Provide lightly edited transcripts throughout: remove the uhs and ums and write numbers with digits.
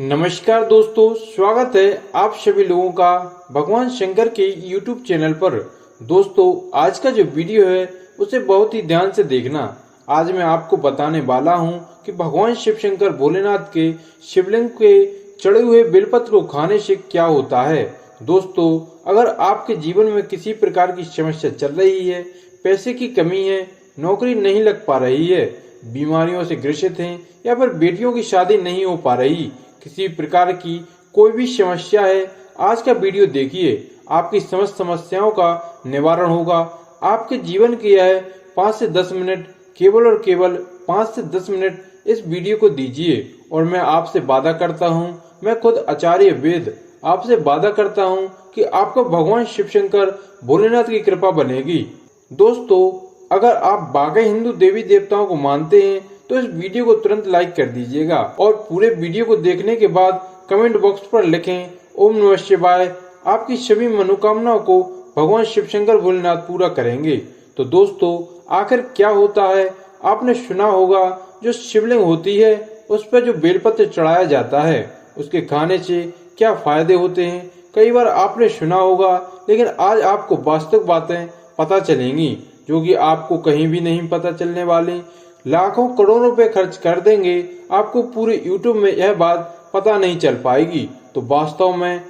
नमस्कार दोस्तों, स्वागत है आप सभी लोगों का भगवान शंकर के YouTube चैनल पर। दोस्तों, आज का जो वीडियो है उसे बहुत ही ध्यान से देखना। आज मैं आपको बताने वाला हूं कि भगवान शिव शंकर भोलेनाथ के शिवलिंग के चढ़े हुए बेलपत्र को खाने से क्या होता है। दोस्तों, अगर आपके जीवन में किसी प्रकार की समस्या चल रही है, पैसे की कमी है, नौकरी नहीं लग पा रही है, बीमारियों से ग्रसित हैं या फिर बेटियों की शादी नहीं हो पा रही, किसी प्रकार की कोई भी समस्या है, आज का वीडियो देखिए। आपकी समस्त समस्याओं का निवारण होगा। आपके जीवन की यह 5 से 10 मिनट, केवल और केवल 5 से 10 मिनट इस वीडियो को दीजिए। और मैं आपसे वादा करता हूं, मैं खुद आचार्य वेद आपसे वादा करता हूं कि आपको भगवान शिव शंकर भोलेनाथ की कृपा बनेगी। दोस्तों, अगर आप वाकई हिंदू देवी देवताओं को मानते हैं तो इस वीडियो को तुरंत लाइक कर दीजिएगा और पूरे वीडियो को देखने के बाद कमेंट बॉक्स पर लिखें ओम नमः शिवाय। आपकी सभी मनोकामनाओं को भगवान शिव शंकर भोलेनाथ पूरा करेंगे। तो दोस्तों, आखिर क्या होता है? आपने सुना होगा, जो शिवलिंग होती है उस पर जो बेलपत्र चढ़ाया जाता है, उसके खाने से क्या फायदे होते हैं, कई बार आपने सुना होगा, लेकिन आज आपको वास्तविक बातें पता चलेंगी जो कि आपको कहीं भी नहीं पता चलने वाली। लाखों करोड़ों रुपए खर्च कर देंगे, आपको पूरे YouTube में यह बात पता नहीं चल पाएगी। तो वास्तव में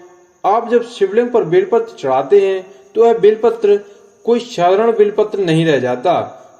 आप जब शिवलिंग पर बेलपत्र चढ़ाते हैं तो यह बेलपत्र कोई साधारण बेलपत्र नहीं रह जाता,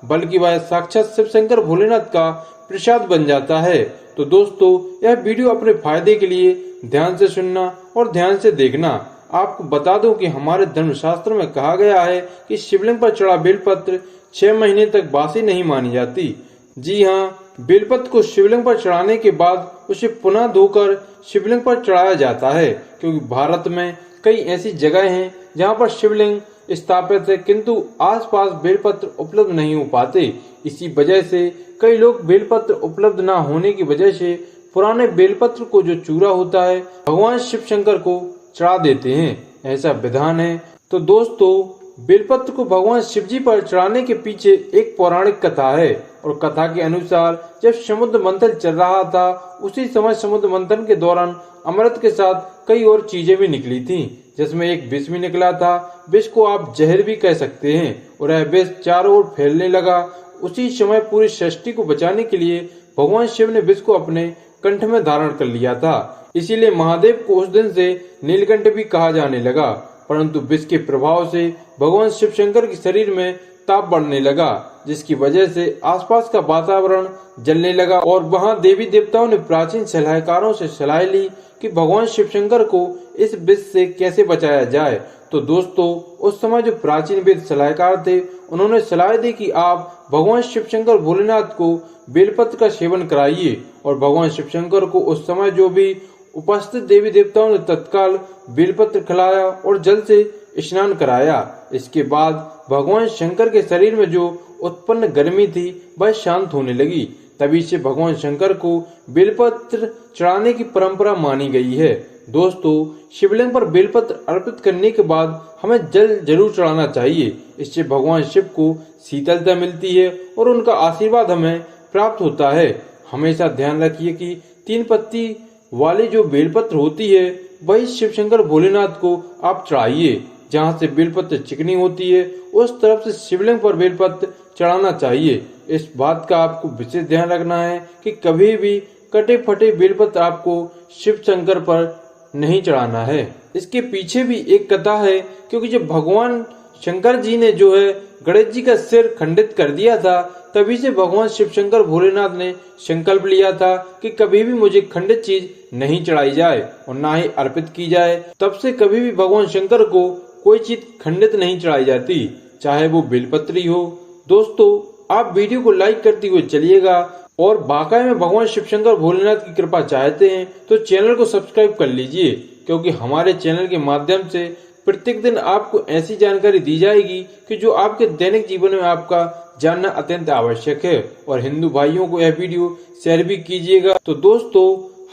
बल्कि वह साक्षात शिव शंकर भोलेनाथ का प्रसाद बन जाता है। तो दोस्तों, यह वीडियो अपने फायदे के लिए ध्यान से सुनना और ध्यान से देखना। आपको बता दूं कि हमारे धर्मशास्त्र में कहा गया है कि शिवलिंग पर चढ़ा बेलपत्र 6 महीने तक बासी नहीं मानी जाती। जी हाँ, बेलपत्र को शिवलिंग पर चढ़ाने के बाद उसे पुनः धोकर शिवलिंग पर चढ़ाया जाता है, क्योंकि भारत में कई ऐसी जगह हैं जहां पर शिवलिंग स्थापित है किंतु आसपास बेलपत्र उपलब्ध नहीं हो पाते। इसी वजह से कई लोग बेलपत्र उपलब्ध न होने की वजह से पुराने बेलपत्र को जो चूरा होता है भगवान शिव शंकर को चढ़ा देते हैं, ऐसा विधान है। तो दोस्तों, बेलपत्र को भगवान शिव जी पर चढ़ाने के पीछे एक पौराणिक कथा है और कथा के अनुसार जब समुद्र मंथन चल रहा था, उसी समय समुद्र मंथन के दौरान अमृत के साथ कई और चीजें भी निकली थीं, जिसमें एक विष भी निकला था। विष को आप जहर भी कह सकते हैं और यह विष चारों ओर फैलने लगा। उसी समय पूरी सृष्टि को बचाने के लिए भगवान शिव ने विष को अपने कंठ में धारण कर लिया था। इसीलिए महादेव को उस दिन से नीलकंठ भी कहा जाने लगा। परंतु विष के प्रभाव से भगवान शिव शंकर के शरीर में ताप बढ़ने लगा, जिसकी वजह से आसपास का वातावरण जलने लगा और वहां देवी देवताओं ने प्राचीन सलाहकारों से सलाह ली कि भगवान शिव शंकर को इस विष से कैसे बचाया जाए। तो दोस्तों, उस समय जो प्राचीन वेद सलाहकार थे, उन्होंने सलाह दी कि आप भगवान शिव शंकर भोलेनाथ को बेलपत्र का सेवन कराइए। और भगवान शिव शंकर को उस समय जो भी उपस्थित देवी देवताओं ने तत्काल बेलपत्र खिलाया और जल से स्नान कराया। इसके बाद भगवान शंकर के शरीर में जो उत्पन्न गर्मी थी वह शांत होने लगी। तभी से भगवान शंकर को बेलपत्र चढ़ाने की परंपरा मानी गई है। दोस्तों, शिवलिंग पर बेलपत्र अर्पित करने के बाद हमें जल जरूर चढ़ाना चाहिए। इससे भगवान शिव को शीतलता मिलती है और उनका आशीर्वाद हमें प्राप्त होता है। हमेशा ध्यान रखिए कि 3 पत्ती वाली जो बेलपत्र होती है वही शिव शंकर भोलेनाथ को आप चढ़ाइए। जहाँ से बेलपत्र चिकनी होती है उस तरफ से शिवलिंग पर बेलपत्र चढ़ाना चाहिए। इस बात का आपको विशेष ध्यान रखना है कि कभी भी कटे फटे बेलपत्र आपको शिव शंकर पर नहीं चढ़ाना है। इसके पीछे भी एक कथा है, क्योंकि जब भगवान शंकर जी ने जो है गणेश जी का सिर खंडित कर दिया था, तभी से भगवान शिव शंकर भोलेनाथ ने संकल्प लिया था कि कभी भी मुझे खंडित चीज नहीं चढ़ाई जाए और ना ही अर्पित की जाए। तब से कभी भी भगवान शंकर को कोई चीज खंडित नहीं चढ़ाई जाती, चाहे वो बेलपत्र ही हो। दोस्तों, आप वीडियो को लाइक करते हुए चलिएगा और वाकई में भगवान शिव शंकर भोलेनाथ की कृपा चाहते हैं तो चैनल को सब्सक्राइब कर लीजिए, क्योंकि हमारे चैनल के माध्यम से प्रत्येक दिन आपको ऐसी जानकारी दी जाएगी कि जो आपके दैनिक जीवन में आपका जानना अत्यंत आवश्यक है। और हिंदू भाइयों को यह वीडियो शेयर भी कीजिएगा। तो दोस्तों,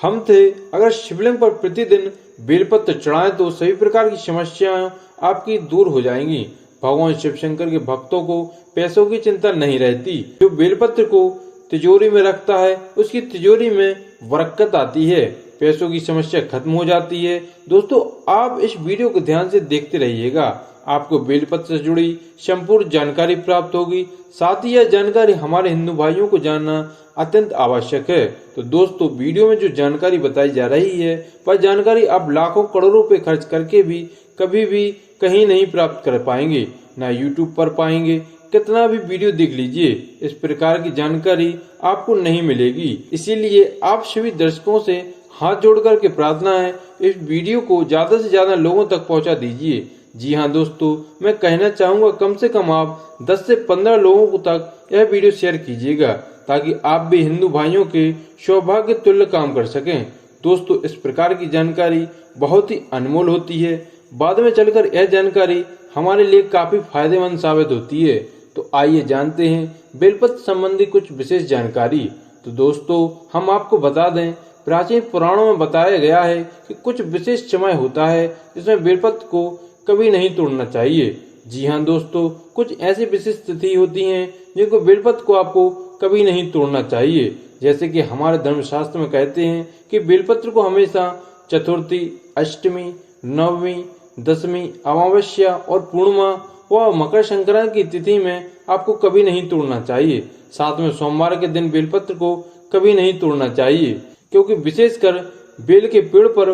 हम थे, अगर शिवलिंग पर प्रतिदिन बेलपत्र चढ़ाएं तो सभी प्रकार की समस्याएं आपकी दूर हो जाएंगी। भगवान शिव शंकर के भक्तों को पैसों की चिंता नहीं रहती। जो बेलपत्र को तिजोरी में रखता है उसकी तिजोरी में बरकत आती है। पैसों की समस्या खत्म हो जाती है। दोस्तों आप इस वीडियो को ध्यान से देखते रहिएगा, आपको बेलपत्र से जुड़ी संपूर्ण जानकारी प्राप्त होगी। साथ ही यह जानकारी हमारे हिंदू भाइयों को जानना अत्यंत आवश्यक है। तो दोस्तों वीडियो में जो जानकारी बताई जा रही है वह जानकारी आप लाखों करोड़ों रुपए खर्च करके भी कभी भी कहीं नहीं प्राप्त कर पाएंगे, ना यूट्यूब पर पाएंगे। कितना भी वीडियो देख लीजिए, इस प्रकार की जानकारी आपको नहीं मिलेगी। इसीलिए आप सभी दर्शकों से हाथ जोड़ करके प्रार्थना है, इस वीडियो को ज्यादा से ज्यादा लोगों तक पहुंचा दीजिए। जी हाँ दोस्तों, मैं कहना चाहूंगा कम से कम आप 10 से 15 लोगों को तक यह वीडियो शेयर कीजिएगा, ताकि आप भी हिंदू भाइयों के सौभाग्य तुल्य काम कर सकें। दोस्तों इस प्रकार की जानकारी बहुत ही अनमोल होती है, बाद में चलकर यह जानकारी हमारे लिए काफी फायदेमंद साबित होती है। तो आइए जानते हैं बेलपत्र संबंधी कुछ विशेष जानकारी। तो दोस्तों हम आपको बता दें, प्राचीन पुराणों में बताया गया है कि कुछ विशेष समय होता है जिसमें बेलपत्र को कभी नहीं तोड़ना चाहिए। जी हाँ दोस्तों, कुछ ऐसी विशेष तिथि होती हैं जिनको बेलपत्र को आपको कभी नहीं तोड़ना चाहिए। जैसे कि हमारे धर्मशास्त्र में कहते हैं कि बेलपत्र को हमेशा चतुर्थी, अष्टमी, नवमी, दशमी, अमावस्या और पूर्णिमा व मकर संक्रांति की तिथि में आपको कभी नहीं तोड़ना चाहिए। साथ में सोमवार के दिन बेलपत्र को कभी नहीं तोड़ना चाहिए, क्योंकि विशेषकर बेल के पेड़ पर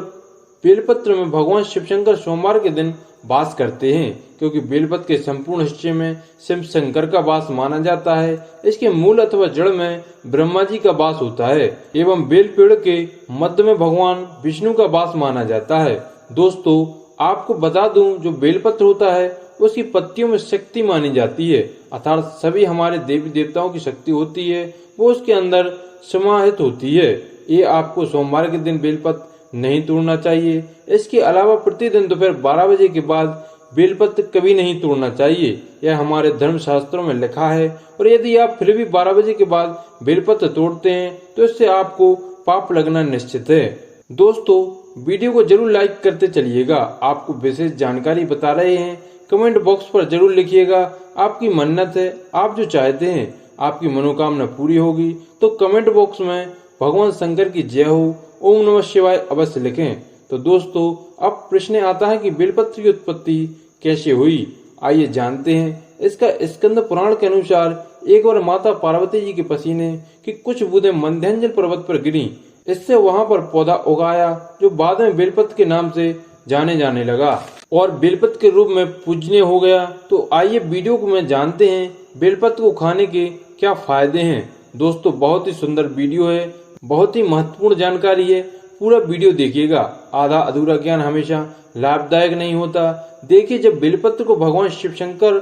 बेलपत्र में भगवान शिव शंकर सोमवार के दिन वास करते हैं, क्योंकि बेलपत्र के संपूर्ण हिस्से में शिव शंकर का वास माना जाता है। इसके मूल अथवा जड़ में ब्रह्मा जी का वास होता है एवं बेल पेड़ के मध्य में भगवान विष्णु का वास माना जाता है। दोस्तों आपको बता दूं, जो बेलपत्र होता है उसकी पत्तियों में शक्ति मानी जाती है, अर्थात सभी हमारे देवी देवताओं की शक्ति होती है वो उसके अंदर समाहित होती है। ये आपको सोमवार के दिन बेलपत्र नहीं तोड़ना चाहिए। इसके अलावा प्रतिदिन दोपहर 12 बजे के बाद बेलपत्र कभी नहीं तोड़ना चाहिए, यह हमारे धर्म शास्त्रों में लिखा है। और यदि आप फिर भी 12 बजे के बाद बेलपत्र तोड़ते हैं तो इससे आपको पाप लगना निश्चित है। दोस्तों वीडियो को जरूर लाइक करते चलिएगा। आपको विशेष जानकारी बता रहे हैं, कमेंट बॉक्स पर जरूर लिखिएगा। आपकी मन्नत है, आप जो चाहते हैं आपकी मनोकामना पूरी होगी, तो कमेंट बॉक्स में भगवान शंकर की जय हो, ओम नमः शिवाय अवश्य लिखें। तो दोस्तों अब प्रश्न आता है कि बेलपत्र की उत्पत्ति कैसे हुई। आइए जानते हैं। इसका स्कंद पुराण के अनुसार एक बार माता पार्वती जी के पसीने की कुछ बूंदें मध्यांजल पर्वत पर गिरी, इससे वहां पर पौधा उगाया जो बाद में बेलपत्र के नाम से जाने लगा और बेलपत्र के रूप में पूजनीय हो गया। तो आइए वीडियो को में जानते हैं बेलपत्र को खाने के क्या फायदे हैं। दोस्तों बहुत ही सुंदर वीडियो है, बहुत ही महत्वपूर्ण जानकारी है, पूरा वीडियो देखिएगा। आधा अधूरा ज्ञान हमेशा लाभदायक नहीं होता। देखिए, जब बेलपत्र को भगवान शिव शंकर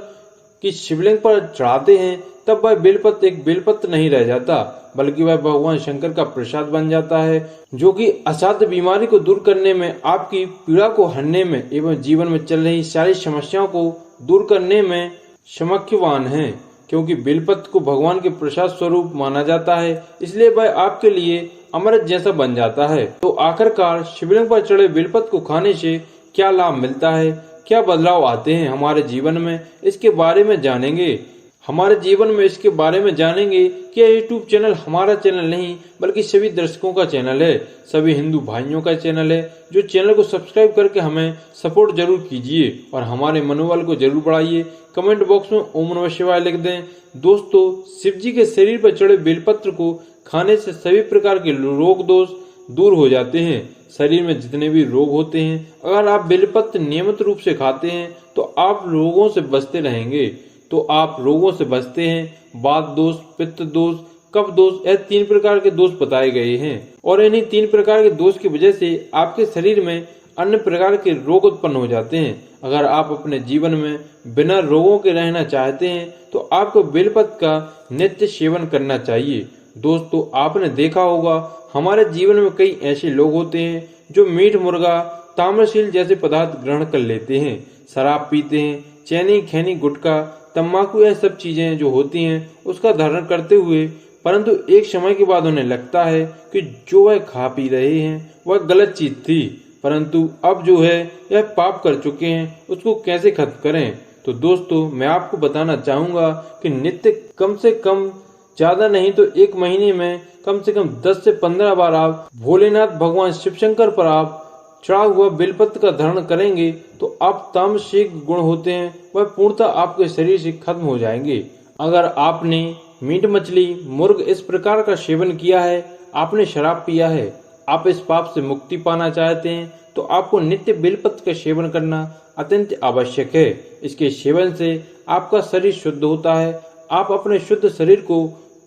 की शिवलिंग पर चढ़ाते हैं तब वह बेलपत्र एक बेलपत्र नहीं रह जाता, बल्कि वह भगवान शंकर का प्रसाद बन जाता है, जो कि असाध्य बीमारी को दूर करने में, आपकी पीड़ा को हरने में एवं जीवन में चल रही सारी समस्याओं को दूर करने में समर्थवान है। क्योंकि बेलपत्र को भगवान के प्रसाद स्वरूप माना जाता है, इसलिए वह आपके लिए अमृत जैसा बन जाता है। तो आखिरकार शिवलिंग पर चढ़े बेलपत्र को खाने से क्या लाभ मिलता है, क्या बदलाव आते हैं हमारे जीवन में, इसके बारे में जानेंगे। हमारे जीवन में इसके बारे में जानेंगे कि यूट्यूब चैनल हमारा चैनल नहीं बल्कि सभी दर्शकों का चैनल है, सभी हिंदू भाइयों का चैनल है। जो चैनल को सब्सक्राइब करके हमें सपोर्ट जरूर कीजिए और हमारे मनोबल को जरूर बढ़ाइए। कमेंट बॉक्स में ओम नमः शिवाय लिख दें। दोस्तों शिव जी के शरीर पर चढ़े बेलपत्र को खाने से सभी प्रकार के रोग दोष दूर हो जाते हैं। शरीर में जितने भी रोग होते हैं, अगर आप बेलपत्र नियमित रूप से खाते हैं तो आप रोगों से बचते रहेंगे। तो आप रोगों से बचते हैं। वात दोष, पित्त दोष, कफ दोष, यह 3 प्रकार के दोष बताए गए हैं और इन्हीं 3 प्रकार के दोष की वजह से आपके शरीर में अन्य प्रकार के रोग उत्पन्न हो जाते हैं। अगर आप अपने जीवन में बिना रोगों के रहना चाहते हैं तो आपको बेलपत्र का नित्य सेवन करना चाहिए। दोस्तों आपने देखा होगा हमारे जीवन में कई ऐसे लोग होते हैं जो मीट मुर्गा, ताम्रशील जैसे पदार्थ ग्रहण कर लेते हैं, शराब पीते हैं, चैनी, खैनी, गुटखा, तंबाकू, यह सब चीजें जो होती हैं उसका धारण करते हुए, परंतु एक समय के बाद उन्हें लगता है कि जो वह खा पी रहे हैं वह गलत चीज थी, परंतु अब जो है यह पाप कर चुके हैं, उसको कैसे खत्म करें। तो दोस्तों मैं आपको बताना चाहूंगा कि नित्य कम से कम ज्यादा नहीं तो 1 महीने में कम से कम 10 से 15 बार आप भोलेनाथ भगवान शिव शंकर पर आप चढ़ा हुआ बेलपत्र का धारण करेंगे तो आप तामसिक गुण होते हैं वह पूर्णतः आपके शरीर से खत्म हो जाएंगे। अगर आपने मीट मछली मुर्ग इस प्रकार का सेवन किया है, आपने शराब पिया है, आप इस पाप से मुक्ति पाना चाहते हैं तो आपको नित्य बेलपत्र का सेवन करना अत्यंत आवश्यक है। इसके सेवन से आपका शरीर शुद्ध होता है। आप अपने शुद्ध शरीर को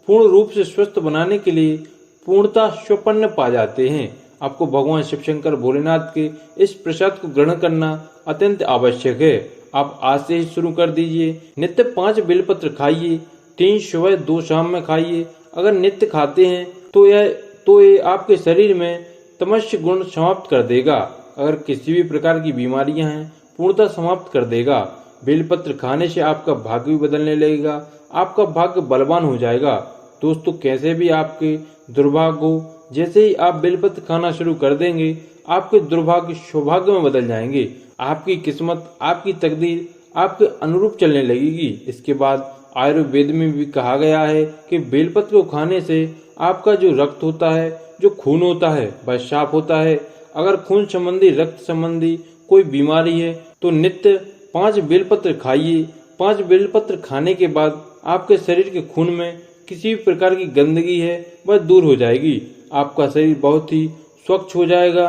पूर्ण रूप से स्वस्थ बनाने के लिए पूर्णतः स्वपन्न पा जाते हैं। आपको भगवान शिव शंकर भोलेनाथ के इस प्रसाद को ग्रहण करना अत्यंत आवश्यक है। आप आज से ही शुरू कर दीजिए। नित्य 5 बेलपत्र खाइए, 3 सुबह 2 शाम में खाइए। अगर नित्य खाते हैं तो ये आपके शरीर में तमस्य गुण समाप्त कर देगा। अगर किसी भी प्रकार की बीमारियां हैं पूर्णतः समाप्त कर देगा। बेलपत्र खाने से आपका भाग्य भी बदलने लगेगा, आपका भाग्य बलवान हो जाएगा। दोस्तों, कैसे भी आपके दुर्भाग्य हो, जैसे ही आप बेलपत्र खाना शुरू कर देंगे आपके दुर्भाग्य सौभाग्य में बदल जाएंगे। आपकी किस्मत, आपकी तकदीर आपके अनुरूप चलने लगेगी। इसके बाद आयुर्वेद में भी कहा गया है कि बेलपत्र को खाने से आपका जो रक्त होता है, जो खून होता है, वह साफ होता है। अगर खून संबंधी, रक्त संबंधी कोई बीमारी है तो नित्य 5 बेलपत्र खाइए। 5 बेलपत्र खाने के बाद आपके शरीर के खून में किसी भी प्रकार की गंदगी है वह दूर हो जाएगी। आपका शरीर बहुत ही स्वच्छ हो जाएगा।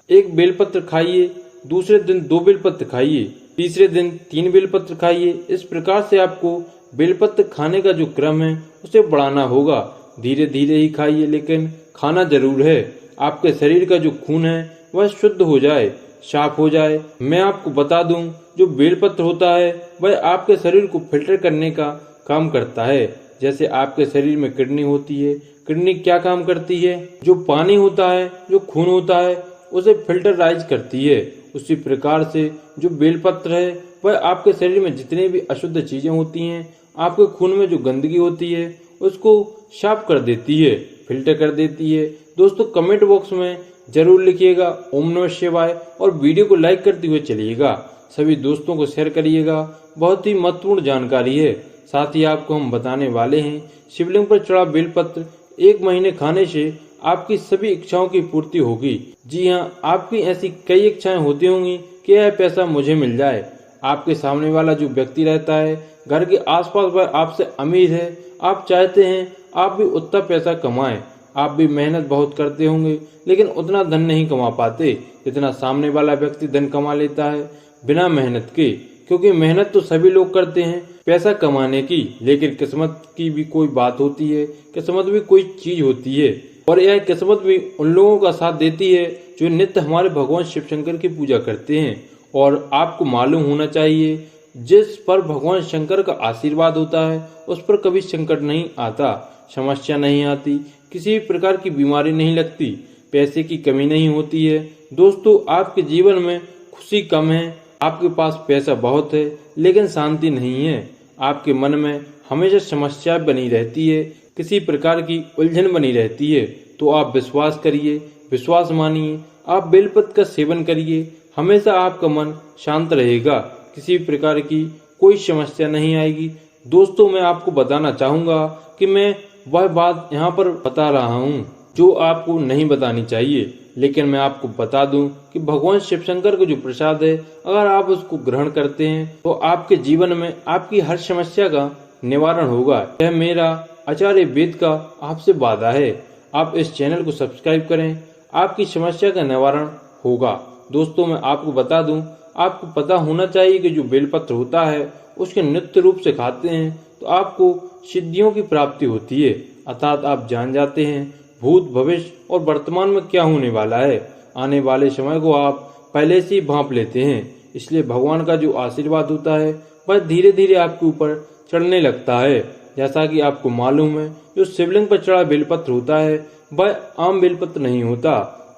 1 बेलपत्र खाइए, दूसरे दिन 2 बेलपत्र खाइए, तीसरे दिन 3 बेलपत्र खाइए। इस प्रकार से आपको बेलपत्र खाने का जो क्रम है उसे बढ़ाना होगा। धीरे धीरे ही खाइए, लेकिन खाना जरूर है। आपके शरीर का जो खून है वह शुद्ध हो जाए, साफ हो जाए। मैं आपको बता दूं, जो बेलपत्र होता है वह आपके शरीर को फिल्टर करने का काम करता है। जैसे आपके शरीर में किडनी होती है, किडनी क्या काम करती है? जो पानी होता है, जो खून होता है, उसे फिल्टराइज करती है। उसी प्रकार से जो बेलपत्र है वह आपके शरीर में जितने भी अशुद्ध चीजें होती हैं, आपके खून में जो गंदगी होती है उसको साफ कर देती है, फिल्टर कर देती है। दोस्तों, कमेंट बॉक्स में जरूर लिखिएगा ओम नमः शिवाय और वीडियो को लाइक करते हुए चलिएगा। सभी दोस्तों को शेयर करिएगा, बहुत ही महत्वपूर्ण जानकारी है। साथ ही आपको हम बताने वाले हैं, शिवलिंग पर चढ़ा बेलपत्र 1 महीने खाने से आपकी सभी इच्छाओं की पूर्ति होगी। जी हाँ, आपकी ऐसी कई इच्छाएं होती होंगी कि यह पैसा मुझे मिल जाए। आपके सामने वाला जो व्यक्ति रहता है घर के आसपास, वह आपसे अमीर है। आप चाहते हैं आप भी उतना पैसा कमाएं। आप भी मेहनत बहुत करते होंगे लेकिन उतना धन नहीं कमा पाते जितना सामने वाला व्यक्ति धन कमा लेता है बिना मेहनत के। क्योंकि मेहनत तो सभी लोग करते हैं पैसा कमाने की, लेकिन किस्मत की भी कोई बात होती है, किस्मत भी कोई चीज होती है। और यह किस्मत भी उन लोगों का साथ देती है जो नित्य हमारे भगवान शिव शंकर की पूजा करते हैं। और आपको मालूम होना चाहिए, जिस पर भगवान शंकर का आशीर्वाद होता है उस पर कभी संकट नहीं आता, समस्या नहीं आती, किसी भी प्रकार की बीमारी नहीं लगती, पैसे की कमी नहीं होती है। दोस्तों, आपके जीवन में खुशी कम है, आपके पास पैसा बहुत है लेकिन शांति नहीं है। आपके मन में हमेशा समस्या बनी रहती है, किसी प्रकार की उलझन बनी रहती है। तो आप विश्वास करिए, विश्वास मानिए, आप बेलपत्र का सेवन करिए, हमेशा आपका मन शांत रहेगा, किसी प्रकार की कोई समस्या नहीं आएगी। दोस्तों, मैं आपको बताना चाहूंगा कि मैं वह बात यहाँ पर बता रहा हूँ जो आपको नहीं बतानी चाहिए, लेकिन मैं आपको बता दूं कि भगवान शिव शंकर का जो प्रसाद है, अगर आप उसको ग्रहण करते हैं तो आपके जीवन में आपकी हर समस्या का निवारण होगा। यह मेरा आचार्य वेद का आपसे वादा है। आप इस चैनल को सब्सक्राइब करें, आपकी समस्या का निवारण होगा। दोस्तों, मैं आपको बता दूं, आपको पता होना चाहिए कि जो बेलपत्र होता है उसके नित्य रूप से खाते हैं तो आपको सिद्धियों की प्राप्ति होती है। अर्थात आप जान जाते हैं भूत, भविष्य और वर्तमान में क्या होने वाला है। आने वाले समय को आप पहले से ही भांप लेते हैं। इसलिए भगवान का जो आशीर्वाद होता है वह धीरे धीरे आपके ऊपर चढ़ने लगता है। जैसा कि आपको मालूम है, जो शिवलिंग पर चढ़ा बेलपत्र होता है वह आम बेलपत्र नहीं होता,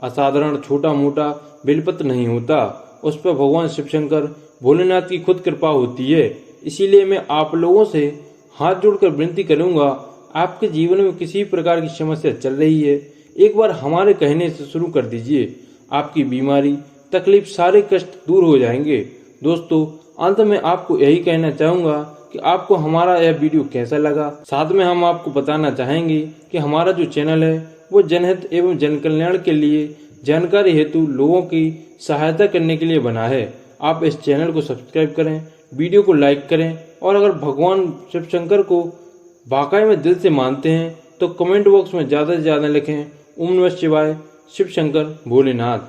असाधारण छोटा मोटा बेलपत्र नहीं होता। उस पर भगवान शिव शंकर भोलेनाथ की खुद कृपा होती है। इसीलिए मैं आप लोगों से हाथ जोड़कर विनती करूंगा, आपके जीवन में किसी प्रकार की समस्या चल रही है, एक बार हमारे कहने से शुरू कर दीजिए। आपकी बीमारी, तकलीफ, सारे कष्ट दूर हो जाएंगे। दोस्तों, अंत में आपको यही कहना चाहूंगा कि आपको हमारा यह वीडियो कैसा लगा। साथ में हम आपको बताना चाहेंगे कि हमारा जो चैनल है वो जनहित एवं जन कल्याण के लिए जानकारी हेतु लोगों की सहायता करने के लिए बना है। आप इस चैनल को सब्सक्राइब करें, वीडियो को लाइक करें और अगर भगवान शिव शंकर को वाकई में दिल से मानते हैं तो कमेंट बॉक्स में ज़्यादा से ज़्यादा लिखें ओम नमः शिवाय, शिव शंकर भोलेनाथ।